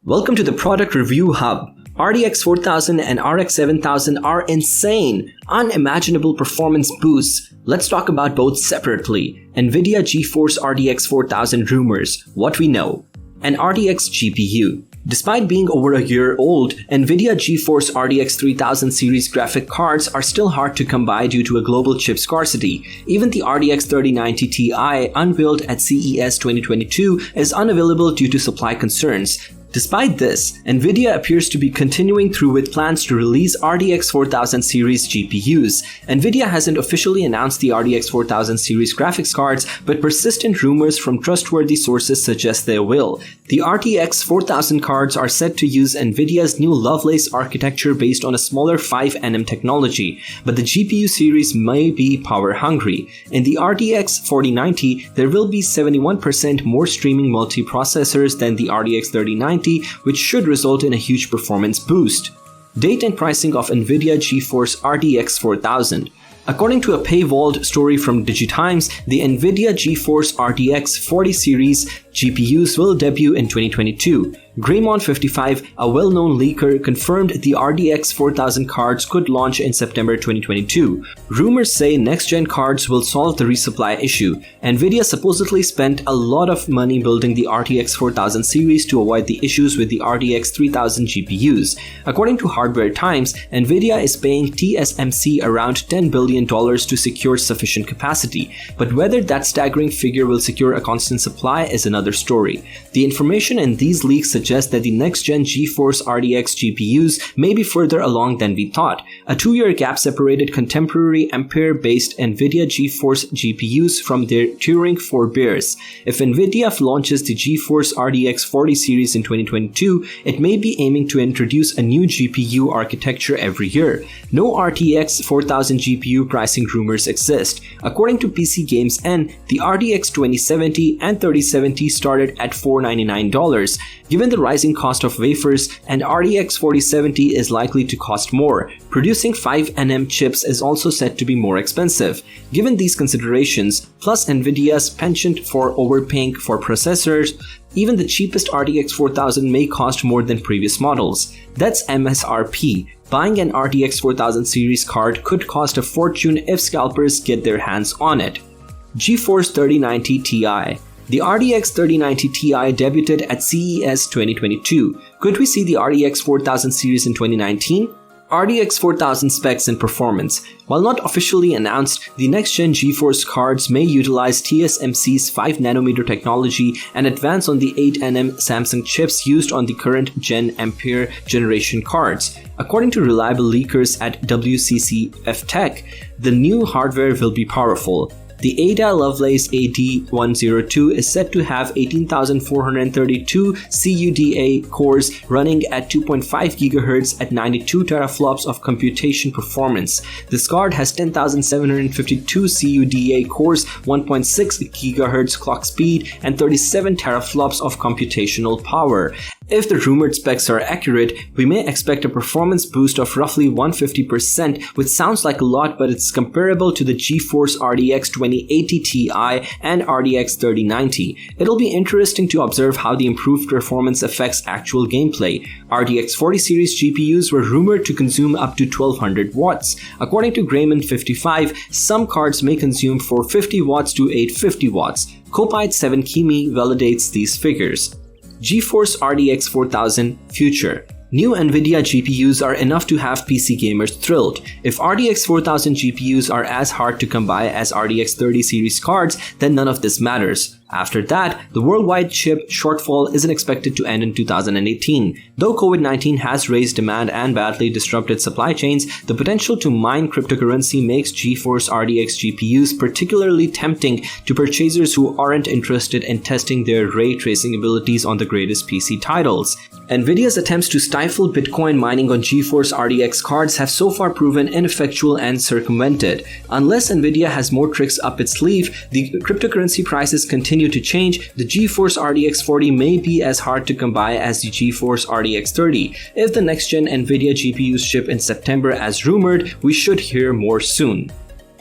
Welcome to the Product Review Hub. RTX 4000 and RX 7000 are insane, unimaginable performance boosts. Let's talk about both separately. Nvidia GeForce RTX 4000 rumors, what we know. An RTX GPU. Despite being over a year old, Nvidia GeForce RTX 3000 series graphic cards are still hard to come by due to a global chip scarcity. Even the RTX 3090 Ti unveiled at CES 2022 is unavailable due to supply concerns. Despite this, Nvidia appears to be continuing through with plans to release RTX 4000 series GPUs. Nvidia hasn't officially announced the RTX 4000 series graphics cards, but persistent rumors from trustworthy sources suggest they will. The RTX 4000 cards are set to use Nvidia's new Lovelace architecture based on a smaller 5nm technology, but the GPU series may be power hungry. In the RTX 4090, there will be 71% more streaming multiprocessors than the RTX 3090, which should result in a huge performance boost. Date and pricing of Nvidia GeForce RTX 4000. According to a paywalled story from DigiTimes, the Nvidia GeForce RTX 40 series GPUs will debut in 2022. Greymon55, a well-known leaker, confirmed the RTX 4000 cards could launch in September 2022. Rumors say next-gen cards will solve the resupply issue. Nvidia supposedly spent a lot of money building the RTX 4000 series to avoid the issues with the RTX 3000 GPUs. According to Hardware Times, Nvidia is paying TSMC around $10 billion to secure sufficient capacity, but whether that staggering figure will secure a constant supply is another story. The information in these leaks suggests that the next-gen GeForce Rdx GPUs may be further along than we thought. A 2-year gap separated contemporary Ampere-based Nvidia GeForce GPUs from their Turing forebears. If Nvidia launches the GeForce Rdx 40 series in 2022, it may be aiming to introduce a new GPU architecture every year. No RTX 4000 GPU pricing rumors exist. According to PC Games N, the RTX 2070 and 3070 started at $499. Given the rising cost of wafers, an RTX 4070 is likely to cost more. Producing 5nm chips is also said to be more expensive. Given these considerations, plus Nvidia's penchant for overpaying for processors, even the cheapest RTX 4000 may cost more than previous models. That's MSRP. Buying an RTX 4000 series card could cost a fortune if scalpers get their hands on it. GeForce 3090 Ti. The RTX 3090 Ti debuted at CES 2022. Could we see the RTX 4000 series in 2019? RTX 4000 specs and performance. While not officially announced, the next-gen GeForce cards may utilize TSMC's 5nm technology and advance on the 8nm Samsung chips used on the current Gen Ampere generation cards. According to reliable leakers at WCCF Tech, the new hardware will be powerful. The ADA Lovelace AD102 is said to have 18,432 CUDA cores running at 2.5 GHz at 92 teraflops of computation performance. This card has 10,752 CUDA cores, 1.6 GHz clock speed, and 37 teraflops of computational power. If the rumored specs are accurate, we may expect a performance boost of roughly 150%, which sounds like a lot, but it's comparable to the GeForce RTX 2080 Ti and RTX 3090. It'll be interesting to observe how the improved performance affects actual gameplay. RTX 40 series GPUs were rumored to consume up to 1200 watts. According to Grayman55, some cards may consume 450 watts to 850 watts. Copite7Kimi validates these figures. GeForce Rdx 4000 Future. New Nvidia GPUs are enough to have PC gamers thrilled. If RTX 4000 GPUs are as hard to come by as RTX 30 series cards, then none of this matters. After that, the worldwide chip shortfall isn't expected to end in 2018. Though COVID-19 has raised demand and badly disrupted supply chains, the potential to mine cryptocurrency makes GeForce Rdx GPUs particularly tempting to purchasers who aren't interested in testing their ray tracing abilities on the greatest PC titles. Nvidia's attempts to stifle Bitcoin mining on GeForce Rdx cards have so far proven ineffectual and circumvented. Unless Nvidia has more tricks up its sleeve, the cryptocurrency prices continue to change. The GeForce Rdx 40 may be as hard to come by as the GeForce Rdx 30. If the next-gen Nvidia GPUs ship in September as rumored, we should hear more soon.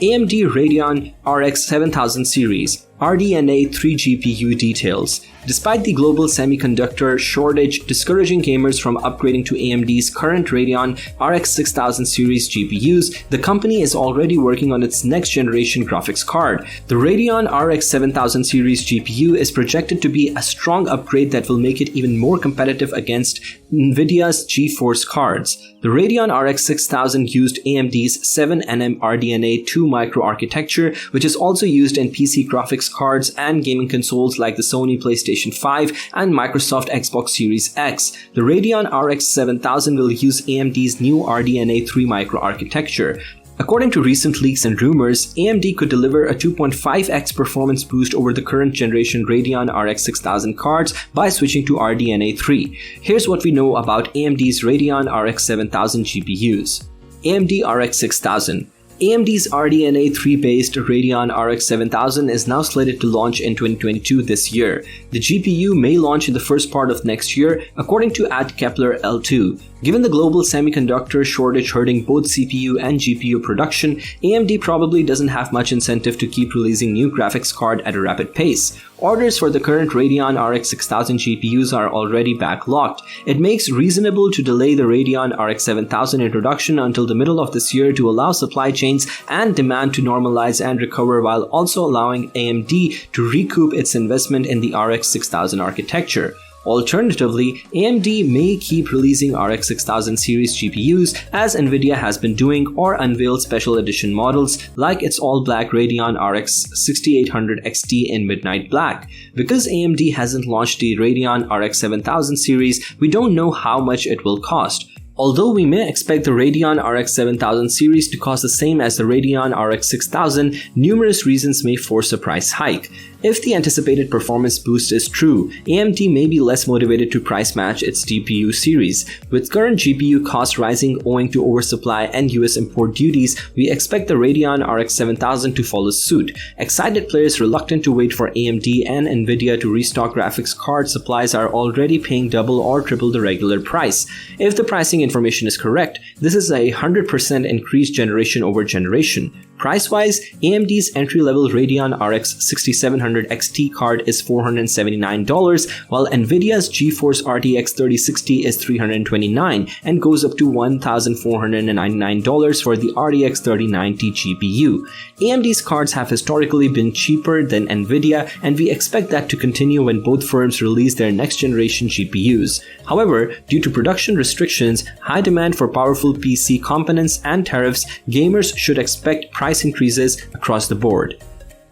AMD Radeon RX7000 series. Rdna 3 GPU details. Despite the global semiconductor shortage discouraging gamers from upgrading to AMD's current Radeon RX6000 series GPUs, the company is already working on its next generation graphics card. The Radeon RX7000 series GPU is projected to be a strong upgrade that will make it even more competitive against Nvidia's GeForce cards. The Radeon RX6000 used AMD's 7nm Rdna 2 microarchitecture, which is also used in PC graphics cards and gaming consoles like the Sony PlayStation 5 and Microsoft Xbox Series X. The Radeon RX 7000 will use AMD's new Rdna 3 microarchitecture. According to recent leaks and rumors, AMD could deliver a 2.5x performance boost over the current generation Radeon RX 6000 cards by switching to Rdna 3. Here's what we know about AMD's Radeon RX 7000 GPUs. AMD RX 6000. AMD's Rdna 3 based Radeon RX 7000 is now slated to launch in 2022 this year. The GPU may launch in the first part of next year, according to @Kepler L2. Given the global semiconductor shortage hurting both CPU and GPU production, AMD probably doesn't have much incentive to keep releasing new graphics card at a rapid pace. Orders for the current Radeon RX 6000 GPUs are already backlogged. It makes reasonable to delay the Radeon RX 7000 introduction until the middle of this year to allow supply chains and demand to normalize and recover, while also allowing AMD to recoup its investment in the RX 6000 architecture. Alternatively, AMD may keep releasing RX 6000 series GPUs as Nvidia has been doing, or unveil special edition models like its all-black Radeon RX 6800 XT in midnight black. Because AMD hasn't launched the Radeon RX 7000 series, we don't know how much it will cost. Although we may expect the Radeon RX 7000 series to cost the same as the Radeon RX 6000, numerous reasons may force a price hike. If the anticipated performance boost is true, AMD may be less motivated to price match its GPU series. With current GPU costs rising owing to oversupply and US import duties, we expect the Radeon RX 7000 to follow suit. Excited players reluctant to wait for AMD and Nvidia to restock graphics card supplies are already paying double or triple the regular price. If the pricing information is correct, this is a 100% increase generation over generation. Price-wise, AMD's entry-level Radeon RX 6700 XT card is $479, while Nvidia's Geforce RTX 3060 is $329 and goes up to $1,499 for the RTX 3090 GPU. AMD's cards have historically been cheaper than Nvidia, and we expect that to continue when both firms release their next-generation GPUs. However, due to production restrictions, high demand for powerful PC components, and tariffs, gamers should expect price increases across the board.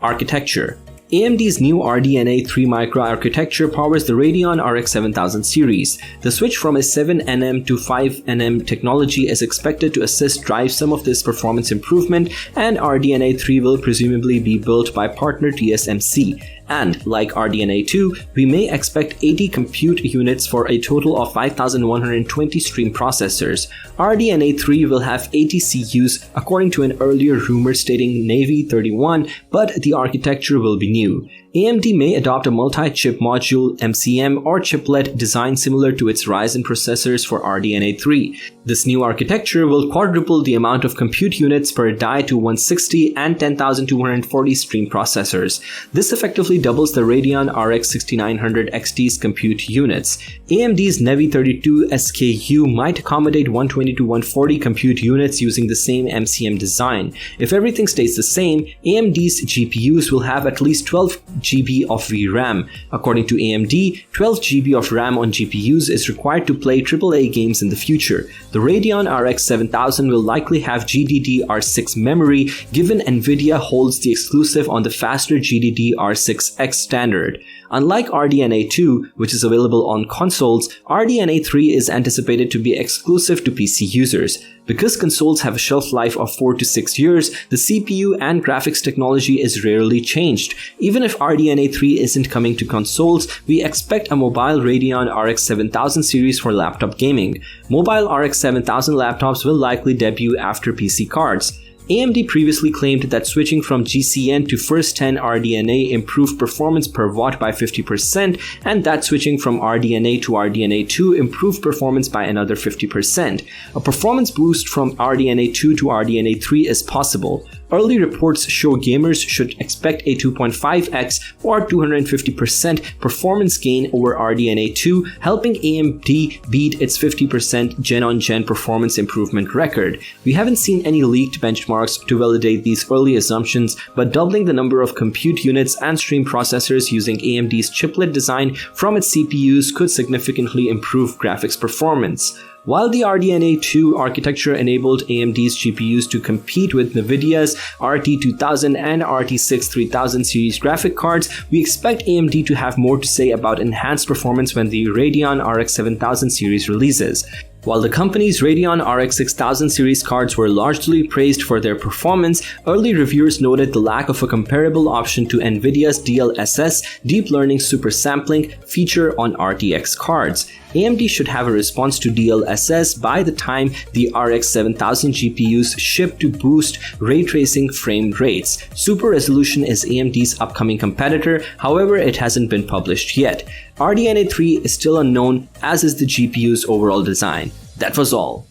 Architecture. AMD's new Rdna 3 microarchitecture powers the Radeon RX 7000 series. The switch from a 7nm to 5nm technology is expected to assist drive some of this performance improvement, and Rdna 3 will presumably be built by partner TSMC. And like Rdna 2, we may expect 80 compute units for a total of 5,120 stream processors. Rdna 3 will have 80 CUs according to an earlier rumor stating Navy 31, but the architecture will be new. AMD may adopt a multi-chip module MCM or chiplet design similar to its Ryzen processors for Rdna 3. This new architecture will quadruple the amount of compute units per die to 160 and 10,240 stream processors. This effectively doubles the Radeon RX 6900 XT's compute units. AMD's Navy 32 SKU might accommodate 120 to 140 compute units using the same MCM design. If everything stays the same, AMD's GPUs will have at least 12 GB of VRAM. According to AMD, 12 GB of RAM on GPUs is required to play AAA games in the future. The Radeon RX 7000 will likely have GDDR6 memory, given Nvidia holds the exclusive on the faster GDDR6X standard. Unlike Rdna 2, which is available on consoles, Rdna 3 is anticipated to be exclusive to PC users. Because consoles have a shelf life of 4 to 6 years, the CPU and graphics technology is rarely changed. Even if Rdna 3 isn't coming to consoles, we expect a mobile Radeon RX 7000 series for laptop gaming. Mobile RX 7000 laptops will likely debut after PC cards. AMD previously claimed that switching from GCN to first 10 Rdna improved performance per watt by 50%, and that switching from Rdna to Rdna 2 improved performance by another 50%. A performance boost from Rdna 2 to Rdna 3 is possible. Early reports show gamers should expect a 2.5x or 250% performance gain over Rdna 2, helping AMD beat its 50% gen-on-gen performance improvement record. We haven't seen any leaked benchmarks to validate these early assumptions, but doubling the number of compute units and stream processors using AMD's chiplet design from its CPUs could significantly improve graphics performance. While the Rdna 2 architecture enabled AMD's GPUs to compete with Nvidia's RT2000 and RTX 3000 series graphic cards, we expect AMD to have more to say about enhanced performance when the Radeon RX7000 series releases. While the company's Radeon RX6000 series cards were largely praised for their performance, early reviewers noted the lack of a comparable option to Nvidia's DLSS deep learning supersampling feature on RTX cards. AMD should have a response to DLSS by the time the RX7000 GPUs ship to boost ray tracing frame rates. Super Resolution is AMD's upcoming competitor, however it hasn't been published yet. Rdna 3 is still unknown, as is the GPU's overall design. That was all.